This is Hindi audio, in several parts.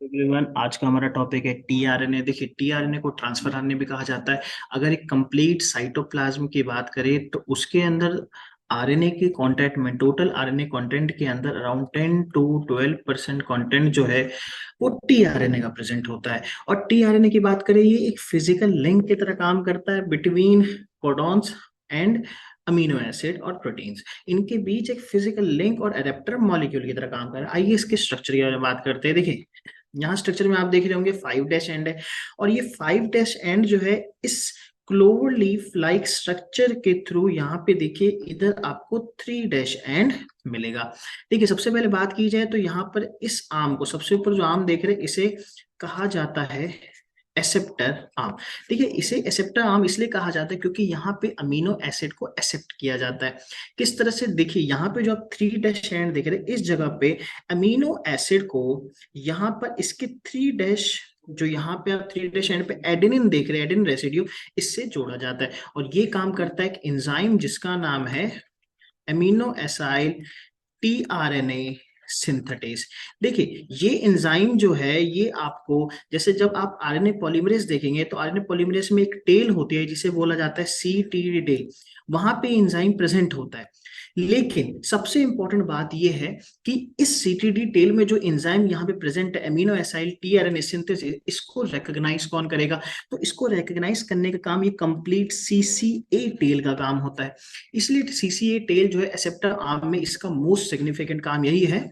एवरीवन, आज का हमारा टॉपिक है टीआरएनए। देखिए, टीआरएनए को ट्रांसफर आरएनए भी कहा जाता है। अगर एक कंप्लीट साइटोप्लाज्म की बात करें तो उसके अंदर आरएनए के कंटेंट में, टोटल आरएनए कंटेंट के अंदर अराउंड 10 to 12% कंटेंट जो है वो टीआरएनए का प्रेजेंट होता है। और टीआरएनए की बात करें, ये एक फिजिकल लिंक की तरह काम करता है between codons and amino acid और प्रोटीन्स। इनके बीच एक फिजिकल लिंक और एडेप्टर मॉलिक्यूल की तरह काम कर रहा है। आइए इसके स्ट्रक्चर की बारे में बात करते हैं। देखिए, यहाँ स्ट्रक्चर में आप देख रहे होंगे 5' है। और ये 5' जो है इस क्लोवर लीफ लाइक स्ट्रक्चर के थ्रू यहाँ पे देखिए इधर आपको 3' मिलेगा। देखिए, सबसे पहले बात की जाए तो यहाँ पर इस आम को, सबसे ऊपर जो आम देख रहे हैं, इसे कहा जाता है एसेप्टर आर्म। देखिए, इसे एसेप्टर आर्म इसलिए कहा जाता है क्योंकि यहाँ पे अमीनो एसिड को एक्सेप्ट किया जाता है। किस तरह से? देखिए, यहाँ पे जो आप 3' देख रहे हैं, इस जगह पे अमीनो एसिड को यहाँ पर इसके 3' जो यहाँ पे आप 3' पे एडेनिन देख रहे हैं, एडेनिन रेसिड्यू, इससे जोड़ा जाता है। और ये काम करता है एक एंजाइम जिसका नाम है एमिनो एसाइल टीआरएनए सिंथेटेस। देखिए, ये एंजाइम जो है ये आपको, जैसे जब आप आरएनए पॉलीमरेज देखेंगे तो आरएनए पॉलीमरेज में एक टेल होती है जिसे बोला जाता है सीटीडी टेल, वहां पे एंजाइम प्रेजेंट होता है। लेकिन सबसे इंपॉर्टेंट बात यह है कि इस सीटीडी टेल में जो एंजाइम यहाँ पे प्रेजेंट है, अमीनो एसाइल टीआरएनए सिंथेसिस, इसको रिकॉग्नाइज कौन करेगा? तो इसको रिकॉग्नाइज करने का काम ये कंप्लीट सीसीए टेल का काम होता है। इसलिए सीसीए टेल जो है एक्सेप्टर आर्म में, इसका मोस्ट सिग्निफिकेंट काम यही है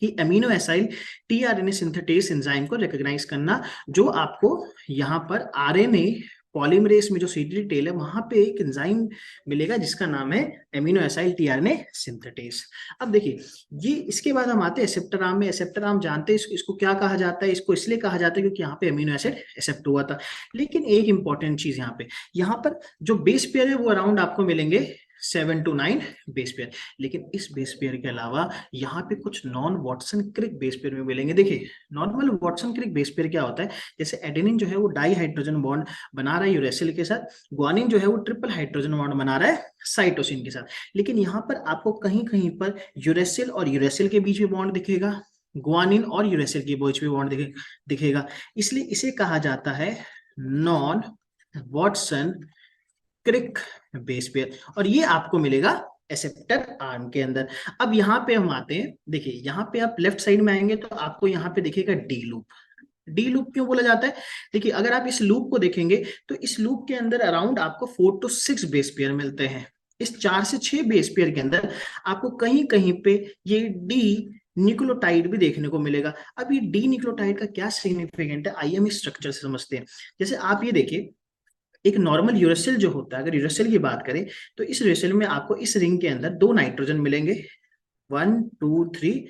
कि amino acyl tRNA synthetase enzyme को रिकॉग्नाइज करना, जो आपको यहाँ पर आरएनए पॉलीमरेज में जो सीटीडी टेल है वहां पे एक एंजाइम मिलेगा जिसका नाम है एमिनो एसाइल टीआरएनए सिंथेटेस। अब देखिए, ये इसके बाद हम आते हैं एक्सेप्टर आर्म में। एक्सेप्टर आर्म जानते हैं इसको क्या कहा जाता है? इसको इसलिए कहा जाता है क्योंकि यहाँ पे अमीनो एसिड एक्सेप्ट हुआ था। लेकिन एक इंपॉर्टेंट चीज यहाँ पर जो बेस पेयर है वो अराउंड आपको मिलेंगे 7 to 9 बेस पेयर। लेकिन इस बेस पेयर के अलावा यहाँ पे कुछ non Watson Crick base pair में मिलेंगे। देखिए, normal Watson Crick base pair क्या होता है? जैसे एडेनिन जो है वो डाई हाइड्रोजन बॉन्ड बना रहा है यूरेसिल के साथ, ग्वानिन जो है वो ट्रिपल हाइड्रोजन बॉन्ड बना रहा है साइटोसिन के साथ। लेकिन यहाँ पर आपको कहीं कहीं पर यूरेसिल और यूरेसिल के बीच में बॉन्ड दिखेगा, ग्वानिन और यूरेसिल के बीच में बॉन्ड दिखेगा। इसलिए इसे कहा जाता है non Watson Crick base pair, और ये आपको मिलेगा एसेप्टर आर्म के अंदर। अब यहाँ पे हम आते हैं। देखिए, यहाँ पे आप लेफ्ट साइड में आएंगे तो आपको यहाँ पे दिखेगा डी लूप। डी लूप क्यों बोला जाता है? देखिए, अगर आप इस लूप को देखेंगे तो इस लूप के अंदर अराउंड आपको 4 to 6 बेस पेयर मिलते हैं। इस 4 से 6 बेस पेयर के अंदर आपको कहीं कहीं पे ये डी न्यूक्लियोटाइड भी देखने को मिलेगा। अब ये डी न्यूक्लियोटाइड का क्या सिग्निफिकेंट है, आइए हम इस स्ट्रक्चर से समझते हैं। जैसे आप ये देखिए, एक नॉर्मल यूरेसिल जो होता है, अगर यूरेसिल की बात करें तो इस यूरेसिल में आपको इस रिंग के अंदर 2 नाइट्रोजन मिलेंगे, 1 2 3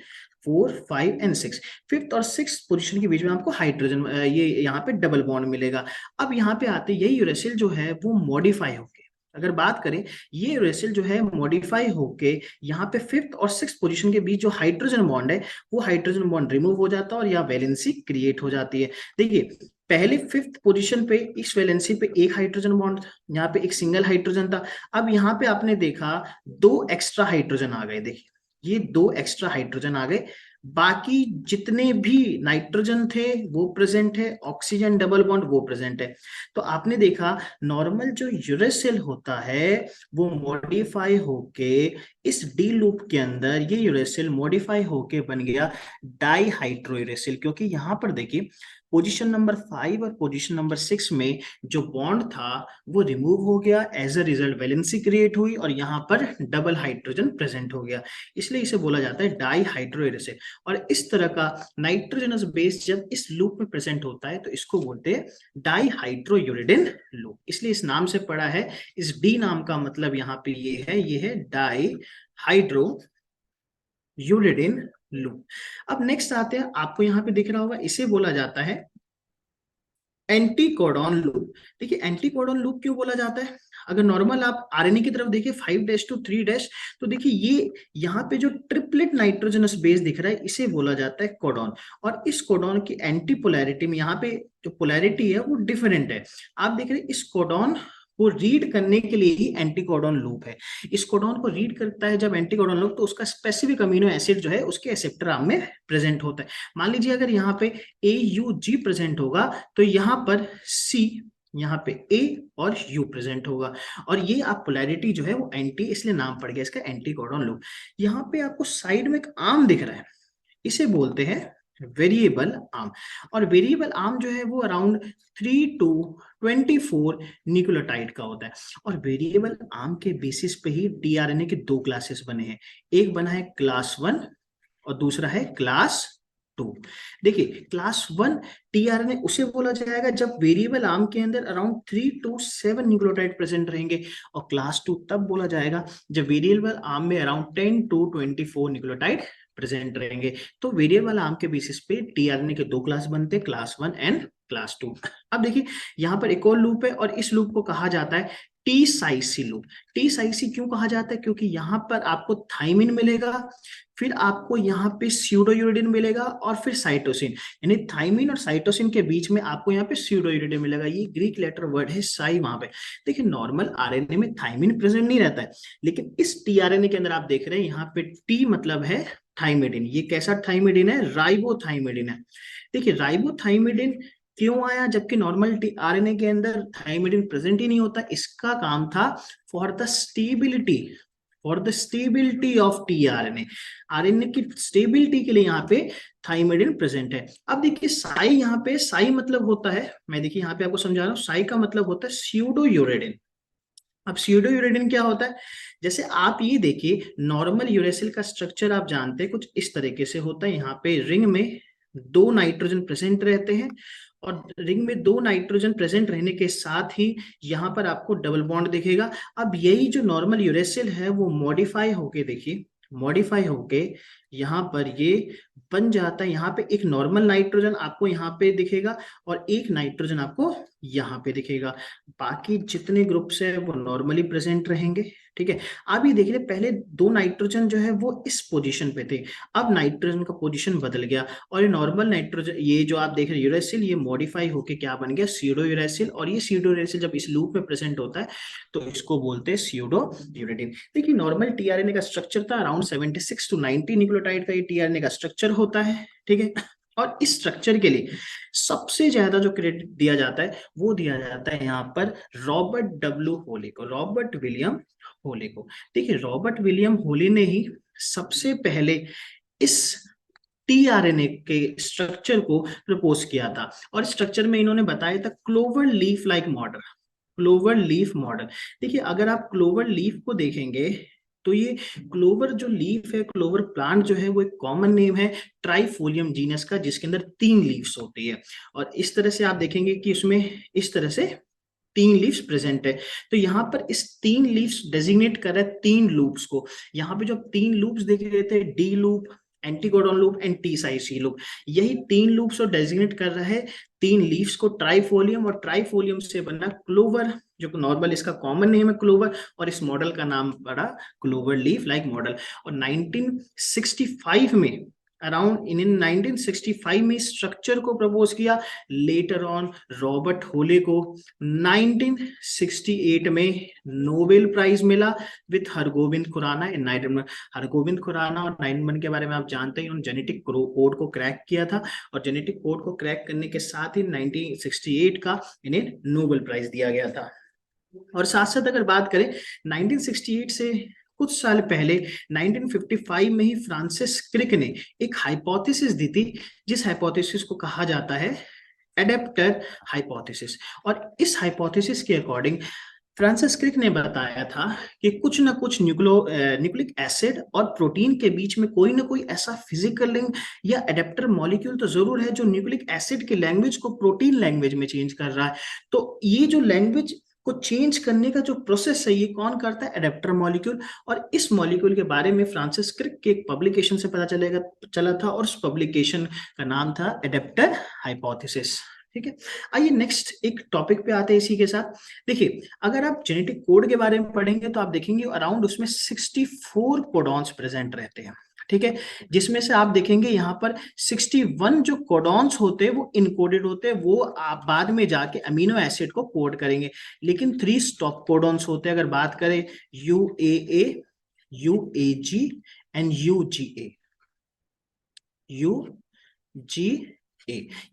4 5 एंड 6। फिफ्थ और सिक्स पोजीशन के बीच में आपको हाइड्रोजन, ये यहाँ पे डबल बॉन्ड मिलेगा। अब यहाँ पे आते यही यूरेसिल जो है वो मॉडिफाई होके, अगर बात करें, ये यूरेसिल जो है मॉडिफाई होके यहाँ पे फिफ्थ और सिक्स पोजीशन के बीच जो हाइड्रोजन बॉन्ड है वो हाइड्रोजन बॉन्ड रिमूव हो जाता है और यहाँ वैलेंसी क्रिएट हो जाती है। देखिए, पहले फिफ्थ पोजीशन पे इस वैलेंसी पे एक हाइड्रोजन बॉन्ड था, यहाँ पे एक सिंगल हाइड्रोजन था। अब यहाँ पे आपने देखा 2 एक्स्ट्रा हाइड्रोजन आ गए। देखिए, ये 2 एक्स्ट्रा हाइड्रोजन आ गए, बाकी जितने भी नाइट्रोजन थे वो प्रेजेंट है, ऑक्सीजन डबल बॉन्ड वो प्रेजेंट है। तो आपने देखा नॉर्मल जो यूरेसिल होता है वो मॉडिफाई होके इस डी लूप के अंदर, ये यूरेसिल मॉडिफाई होके बन गया डाई हाइड्रो यूरेसिल। क्योंकि यहाँ पर देखिए, पोजीशन नंबर 5 और पोजीशन नंबर 6 में जो बॉन्ड था वो रिमूव हो गया, as a result valency create हुई और यहाँ पर डबल हाइड्रोजन प्रेजेंट हो गया। इसलिए इसे बोला जाता है डाई हाइड्रो यूरेसिल। और इस तरह का नाइट्रोजनस बेस जब इस लूप में प्रेजेंट होता है तो इसको बोलते हैं डाई हाइड्रो यूरिडिन लूप, इसलिए इस नाम से पड़ा है। इस डी नाम का मतलब यहाँ पे ये है डाई हाइड्रो यूरिडिन लूप। अब नेक्स्ट आते हैं, आपको यहाँ पे दिख रहा होगा, इसे बोला जाता है एंटी कोडॉन लूप। देखिए, एंटी कोडॉन लूप क्यों बोला जाता है? अगर नॉर्मल आप आरएनए की तरफ देखिए 5' to 3', तो देखिए ये यहाँ पे जो ट्रिपलेट नाइट्रोजनस बेस दिख रहा है इसे बोला जाता है कोडॉन। और इस कोडॉन की एंटी पोलैरिटी में यहाँ पे जो पोलैरिटी है वो डिफरेंट है। आप देख रहे हैं इस कोडॉन को रीड करने के लिए ही एंटीकोडॉन लूप है। इस कोडॉन को रीड करता है जब एंटीकोडॉन लूप, तो उसका स्पेसिफिक अमीनो एसिड जो है उसके एक्सेप्टर आर्म में प्रेजेंट होता है। मान लीजिए अगर यहाँ पे AUG प्रेजेंट होगा तो यहाँ पर C, यहाँ पे A और U प्रेजेंट होगा, और ये आप पोलैरिटी जो है वो एंटी, इसलिए नाम पड़ गया इसका एंटीकोडॉन लूप। यहाँ पे आपको साइड में एक आर्म दिख रहा है, इसे बोलते हैं वेरिएबल आर्म। और वेरिएबल आर्म जो है वो अराउंड 3 to 24 न्यूक्लियोटाइड का होता है। और वेरिएबल आर्म के बेसिस पे ही टीआरएनए के दो क्लासेस बने हैं, एक बना है क्लास 1 और दूसरा है क्लास 2। देखिए क्लास 1 टीआरएनए उसे बोला जाएगा जब वेरिएबल आर्म के अंदर अराउंड 3 to 7 न्यूक्लियोटाइड प्रेजेंट रहेंगे, और क्लास 2 तब बोला जाएगा जब वेरिएबल आर्म में अराउंड 10 to 24 न्यूक्लियोटाइड प्रेजेंट रहेंगे। तो वेरिएबल आर्म के बेसिस पे टीआरएनए के दो क्लास बनते हैं, क्लास 1 एंड क्लास 2। अब देखिए यहाँ पर एक और लूप है, और इस लूप को कहा जाता है टी साइसी लूप। टी साइसी क्यों कहा जाता है? क्योंकि यहाँ पर आपको थाइमिन मिलेगा, फिर आपको यहाँ पे स्यूडोयूरिडिन मिलेगा, और फिर साइटोसिन, यानी थाइमिन और साइटोसिन के बीच में आपको यहाँ पे स्यूडोयूरिडिन मिलेगा। ये ग्रीक लेटर वर्ड है साई वहां पे। देखिए नॉर्मल आरएनए में थाइमिन प्रेजेंट नहीं रहता है, लेकिन इस टीआरएनए के अंदर आप देख रहे हैं यहाँ पे टी मतलब है थाइमिडिन। ये कैसा थाइमिडिन है? राइबोथाइमिडिन है। देखिए राइबोथाइमिडिन क्यों आया जबकि नॉर्मल आरएनए के अंदर थाइमिडिन प्रेजेंट ही नहीं होता? इसका काम था for the stability of tRNA, RNA की स्टेबिलिटी के लिए यहाँ पे थाइमिडिन प्रेजेंट है। अब देखिए साई, यहाँ पे साई मतलब होता है, मैं देखिए यहाँ पे आपको समझा रहा हूँ, साई का मतलब होता है स्यूडोयूरेडिन। अब स्यूडोयूरेडिन क्या होता है? जैसे आप ये देखिए नॉर्मल यूरेसिल का स्ट्रक्चर आप जानते हैं, कुछ इस तरीके से होता है। यहाँ पे रिंग में 2 नाइट्रोजन प्रेजेंट रहते हैं, और रिंग में 2 नाइट्रोजन प्रेजेंट रहने के साथ ही यहाँ पर आपको डबल बॉन्ड दिखेगा। अब यही जो नॉर्मल यूरेसिल है वो मॉडिफाई होके, देखिए मॉडिफाई होके यहाँ पर ये बन जाता है। यहाँ पे एक नॉर्मल नाइट्रोजन आपको यहाँ पे दिखेगा, और एक नाइट्रोजन आपको यहाँ पे दिखेगा। बाकी जितने ग्रुप्स है वो नॉर्मली प्रेजेंट रहेंगे, ठीक है। आप ये देखिए पहले 2 नाइट्रोजन जो है वो इस पोजीशन पे थे, अब नाइट्रोजन का पोजीशन बदल गया, और ये नॉर्मल नाइट्रोजन, ये जो आप देख रहे हैं यूरेसिल, ये मॉडिफाई होके क्या बन गया? Pseudo uracil. और ये स्यूडो यूरेसिल जब इस लूप में प्रेजेंट होता है तो इसको बोलते हैं स्यूडो यूरेडिन। देखिए नॉर्मल टीआरएनए का स्ट्रक्चर था अराउंड 76 to 90 न्यूक्लियोटाइड का ये टीआरएनए का स्ट्रक्चर होता है, ठीक है। और इस स्ट्रक्चर के लिए सबसे ज्यादा जो क्रेडिट दिया जाता है वो दिया जाता है यहाँ पर रॉबर्ट डब्ल्यू होले को, रॉबर्ट विलियम होले को। देखिए रॉबर्ट विलियम होले ने ही सबसे पहले इस टीआरएनए के स्ट्रक्चर को प्रपोज किया था, और स्ट्रक्चर में इन्होंने बताया था clover leaf like model, clover leaf model. देखिए अगर आप क्लोवर लीफ को देखेंगे तो ये क्लोवर जो लीफ है, क्लोवर प्लांट जो है वो एक कॉमन नेम है ट्राइफोलियम जीनस का, जिसके अंदर 3 लीव्स होती है। और इस तरह से आप देखेंगे कि उसमें इस तरह से 3 लीव्स प्रेजेंट है। तो यहाँ पर इस 3 लीव्स डेजिग्नेट कर रहा है 3 लूप्स को। यहाँ पे जो 3 लूप्स देख रहे थे, D loop, anticodon loop and T psi C loop, यही 3 लूप्स को डेजिग्नेट कर रहा है 3 लीव्स को, ट्राइफोलियम, और ट्राइफोलियम से बना क्लोवर, जो नॉर्मल इसका कॉमन नेम है क्लोवर, और इस मॉडल का नाम पड़ा क्लोवर लीफ लाइक मॉडल। और 1965 में अराउंड इन 1965 में स्ट्रक्चर को प्रपोज किया। लेटर ऑन रॉबर्ट होले को 1968 में नोबेल प्राइज मिला विथ हरगोविंद खुराना एंड नाइडमन। हरगोविंद खुराना और नाइडमन के बारे में आप जानते हैं, उन्होंने जेनेटिक कोड को क्रैक किया था, और जेनेटिक कोड को क्रैक करने के साथ ही 1968 का इन्हें नोबेल प्राइज दिया गया था। और साथ साथ अगर बात करें 1968 से कुछ साल पहले 1955 में ही फ्रांसिस क्रिक ने एक हाइपोथेसिस दी थी, जिस हाइपोथेसिस को कहा जाता है एडेप्टर हाइपोथेसिस। और इस हाइपोथेसिस के अकॉर्डिंग फ्रांसिस क्रिक ने बताया था कि कुछ ना कुछ न्यूक्लिक एसिड और प्रोटीन के बीच में कोई ना कोई ऐसा फिजिकल लिंक या एडेप्टर मॉलिक्यूल तो जरूर है जो न्यूक्लिक एसिड की लैंग्वेज को प्रोटीन लैंग्वेज में चेंज कर रहा है। तो ये जो लैंग्वेज को चेंज करने का जो प्रोसेस है ये कौन करता है? Adapter molecule. और इस मॉलिक्यूल के बारे में फ्रांसिस क्रिक के एक पब्लिकेशन से पता चला था, और उस पब्लिकेशन का नाम था एडेप्टर हाइपोथेसिस, ठीक है। आइए नेक्स्ट एक टॉपिक पे आते हैं इसी के साथ। देखिए अगर आप जेनेटिक कोड के बारे में पढ़ेंगे तो आप देखेंगे अराउंड उसमें 64 कोडॉन्स प्रेजेंट रहते हैं, ठीक है, जिसमें से आप देखेंगे यहाँ पर 61 जो कोडॉन्स होते हैं वो इनकोडेड होते हैं, वो आप बाद में जाके अमीनो एसिड को कोड करेंगे। लेकिन 3 स्टॉप कोडॉन्स होते हैं, अगर बात करें UAA, UAG and UGA, UGA,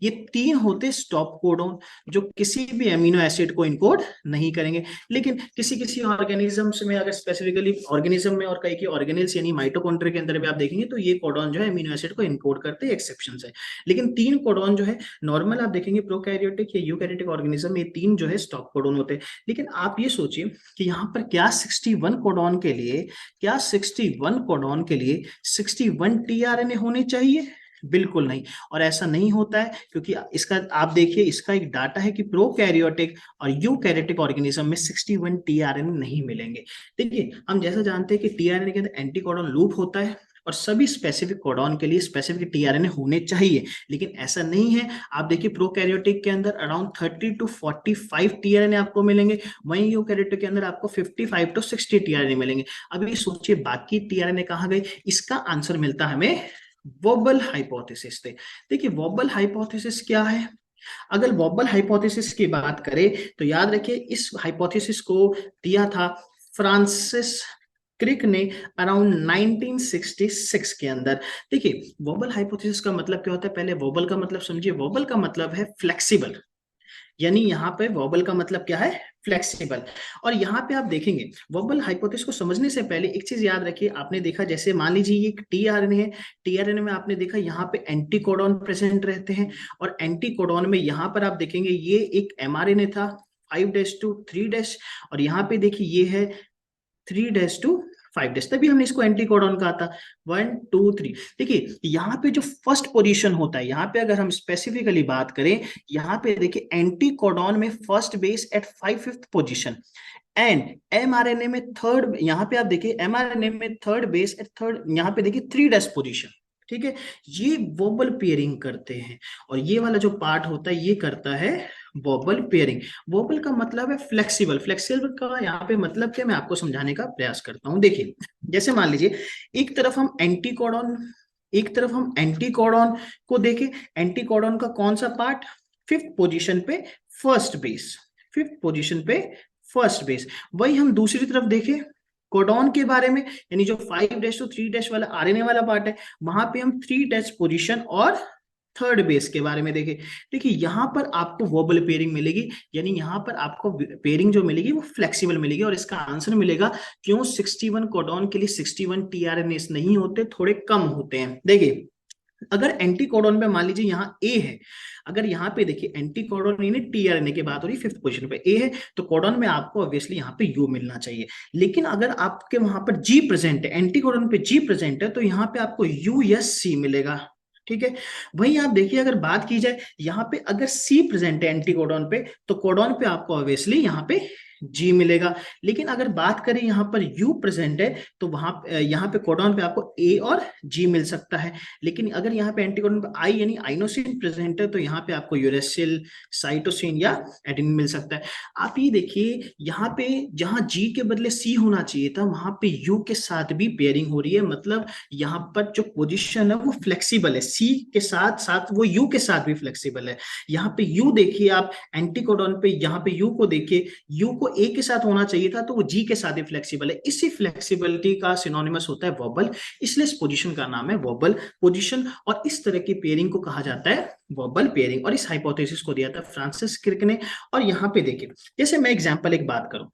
ये 3 होते स्टॉप कोडॉन जो किसी भी अमीनो एसिड को इनकोड नहीं करेंगे। लेकिन किसी किसी ऑर्गेनिजम्स में, अगर स्पेसिफिकली ऑर्गेनिज्म में और कई की ऑर्गेनेल्स यानी माइटोकॉन्ड्रिया के अंदर भी आप देखेंगे तो ये कोडॉन जो है अमीनो एसिड को इनकोड करते हैं, एक्सेप्शन है। लेकिन 3 कोडॉन जो है नॉर्मल आप देखेंगे प्रोकैरियोटिक या यूकैरियोटिक ऑर्गेनिज्म में 3 जो है स्टॉप कोडॉन होते हैं। लेकिन आप ये सोचिए कि यहाँ पर क्या 61 कोडॉन के लिए, क्या 61 कोडॉन के लिए 61 टीआरएनए होने चाहिए? बिल्कुल नहीं। और ऐसा नहीं होता है क्योंकि इसका आप देखिए, इसका एक डाटा है कि प्रोकैरियोटिक और यूकैरियोटिक ऑर्गेनिज्म में 61 टीआरएनए नहीं मिलेंगे। देखिए, हम जैसा जानते हैं कि टीआरएनए के अंदर एंटीकोडॉन लूप होता है और सभी स्पेसिफिक कोडॉन के लिए स्पेसिफिक टीआरएनए होने चाहिए, लेकिन ऐसा नहीं है। आप देखिए प्रोकैरियोटिक के अंदर अराउंड 30 to 45 टीआरएनए आपको मिलेंगे, वहीं यूकैरियोटिक के अंदर आपको 55 to 60 टीआरएनए मिलेंगे। अब ये सोचिए बाकी टीआरएनए कहाँ गए? इसका आंसर मिलता हमें वोबल हाइपोथेसिस से। देखिए वोबल हाइपोथेसिस क्या है? अगर वोबल हाइपोथेसिस की बात करें तो याद रखिए इस हाइपोथेसिस को दिया था फ्रांसिस क्रिक ने अराउंड 1966 के अंदर। देखिए वोबल हाइपोथेसिस का मतलब क्या होता है, पहले वोबल का मतलब समझिए। वोबल का मतलब है फ्लेक्सिबल, यानी यहाँ पे वोबल का मतलब क्या है? फ्लेक्सिबल। और यहाँ पे आप देखेंगे वोबल हाइपोथेसिस को समझने से पहले एक चीज याद रखिए, आपने देखा जैसे मान लीजिए ये टीआरएनए है, टीआरएनए में आपने देखा यहाँ पे एंटीकोडॉन प्रेजेंट रहते हैं, और एंटीकोडॉन में यहाँ पर आप देखेंगे ये एक एमआरएनए था 5' to 3', और यहाँ पे देखिए ये है 3' to 5', तभी हमने इसको एंटीकोडॉन कहा था। 1 2 3। देखिए यहाँ पे जो फर्स्ट पोजीशन होता है, यहाँ पे अगर हम स्पेसिफिकली बात करें, यहाँ पे देखिए एंटीकोडॉन में first base at 5th position and mRNA में थर्ड, यहाँ पे आप देखिए एमआरएनए में थर्ड बेस एट थर्ड, यहाँ पे देखिए 3' पोजीशन। ठीक है, ये वोबल पेयरिंग करते हैं, और ये वाला जो पार्ट होता है ये करता है वोबल पेयरिंग। वोबल का मतलब है फ्लेक्सिबल। फ्लेक्सिबल का यहाँ पे मतलब क्या, मैं आपको समझाने का प्रयास करता हूँ। देखिए जैसे मान लीजिए एक तरफ हम एंटीकोडॉन को देखें, एंटीकोडॉन का कौन सा पार्ट? 5th पोजीशन पे फर्स्ट बेस, 5th पोजीशन पे फर्स्ट बेस। वही हम दूसरी तरफ देखें कोडॉन के बारे में, यानी जो 5' to 3' वाला आरएनए वाला पार्ट है, वहां पे हम 3' पोजीशन और थर्ड बेस के बारे में देखें। देखिए यहाँ पर आपको वोबल पेयरिंग मिलेगी, यानी यहाँ पर आपको पेयरिंग जो मिलेगी वो फ्लेक्सिबल मिलेगी, और इसका आंसर मिलेगा क्यों 61 कोडॉन के लिए 61 टीआरएनए नहीं होते, थोड़े कम होते हैं। देखिए अगर एंटीकोडॉन पे मान लीजिए यहाँ ए है, अगर यहाँ पे देखिए एंटीकोडॉन यानी टीआरएनए की बात हो रही है 5th पोजीशन पे ए है, तो कोडॉन में आपको ऑब्वियसली यहाँ पे यू मिलना चाहिए। लेकिन अगर आपके वहां पर जी प्रेजेंट है, एंटीकोडॉन पे जी प्रेजेंट है, तो यहाँ पे आपको यूएससी मिलेगा। ठीक है, वहीं आप देखिए अगर बात की जाए यहाँ पे अगर सी प्रेजेंट है एंटीकोडॉन पे, तो कोडॉन पे आपको ऑब्वियसली यहाँ पे जी मिलेगा। लेकिन अगर बात करें यहाँ पर यू प्रेजेंट है, तो वहां यहाँ पे कोडॉन पे आपको ए और जी मिल सकता है। लेकिन अगर यहाँ पे एंटीकोडॉन पे आई यानी आइनोसिन प्रेजेंट है, तो यहाँ पे आपको यूरेसिल, साइटोसिन या एडेनिन मिल सकता है। आप ये देखिए यहाँ पे जहां जी के बदले सी होना चाहिए था, वहां पे यू के साथ भी पेयरिंग हो रही है, मतलब यहाँ पर जो पोजिशन है वो फ्लेक्सिबल है, सी के साथ साथ वो यू के साथ भी फ्लेक्सिबल है। यहाँ पे यू देखिए आप एंटीकोडॉन पे, यहाँ पे यू को देखिए, यू को ए के साथ होना चाहिए था, तो वो जी के साथ ही फ्लेक्सिबल है। इसी फ्लेक्सिबिलिटी का सिनोनिमस होता है वोबल, इसलिए इस पोजीशन का नाम है वोबल पोजीशन, और इस तरह की पेयरिंग को कहा जाता है वोबल पेयरिंग। और इस हाइपोथेसिस को दिया था फ्रांसिस क्रिक ने। और यहाँ पे देखिए जैसे मैं एग्जांपल एक बात करूं,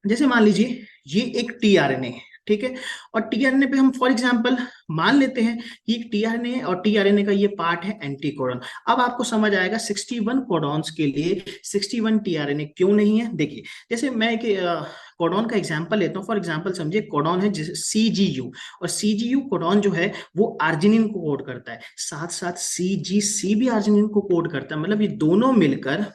जैसे मान लीजिए ये एक टीआरएनए है, ठीक है, और टीआरएनए पे हम फॉर एग्जांपल मान लेते हैं कि एक टीआरएनए और टीआरएनए का ये पार्ट है एंटीकोडॉन। अब आपको समझ आएगा 61 कोडॉन्स के लिए 61 टीआरएनए क्यों नहीं है। देखिए जैसे मैं कोडॉन का एग्जांपल लेता हूँ, फॉर एग्जांपल समझिए कोडॉन है सीजीयू, और सीजीयू कोडॉन जो है वो आर्जिनिन को कोड करता है, साथ साथ सीजीसी भी आर्जिनिन को कोड करता है, मतलब ये दोनों मिलकर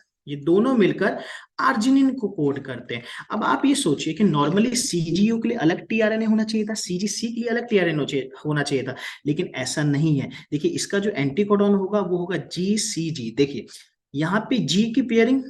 आर्जिनिन को कोड करते हैं। अब आप ये सोचिए कि नॉर्मली सीजीयू के लिए अलग टीआरएनए होना चाहिए था, सीजीसी के लिए अलग टीआरएनए होना चाहिए था, लेकिन ऐसा नहीं है। देखिए इसका जो एंटीकोडॉन होगा वो होगा जीसीजी। देखिए यहाँ पे जी की पेयरिंग,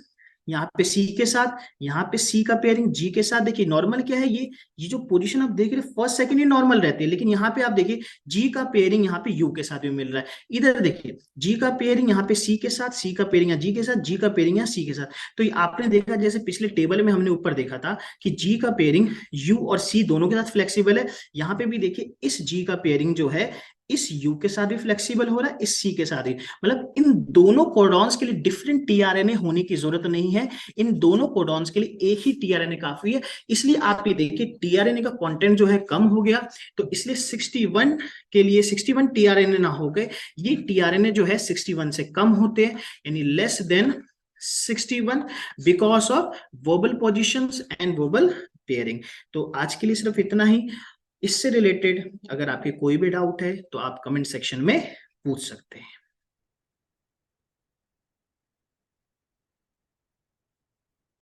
यहाँ पे सी के साथ, यहाँ पे सी का पेयरिंग जी के साथ। देखिए नॉर्मल क्या है, ये जो पोजीशन आप देख रहे हैं फर्स्ट सेकंड ही नॉर्मल रहती है, लेकिन यहाँ पे आप देखिए जी का पेयरिंग यहाँ पे यू के साथ भी मिल रहा है। इधर देखिए जी का पेयरिंग यहाँ पे सी के साथ, सी का पेयरिंग यहाँ जी के साथ, जी का पेयरिंग यहाँ सी के साथ। तो ये आपने देखा जैसे पिछले टेबल में हमने ऊपर देखा था कि जी का पेयरिंग यू और सी दोनों के साथ फ्लेक्सिबल है। यहाँ पे भी देखिए इस जी का पेयरिंग जो है इस यू के साथ भी फ्लेक्सिबल हो रहा है, इस सी के साथ भी। मतलब इन दोनों कोडॉन्स के लिए डिफरेंट टीआरएनए होने की जरूरत नहीं है, इन दोनों कोडॉन्स के लिए एक ही टीआरएनए काफी है। इसलिए आप ये देखिए टीआरएनए का कंटेंट जो है कम हो गया, तो इसलिए 61 के लिए 61 टीआरएनए ना हो गए, ये टीआरएनए जो है 61 से कम होते हैं, यानी less than 61 because of wobble positions and wobble pairing. तो आज के लिए सिर्फ इतना ही। इससे रिलेटेड अगर आपके कोई भी डाउट है तो आप कमेंट सेक्शन में पूछ सकते हैं।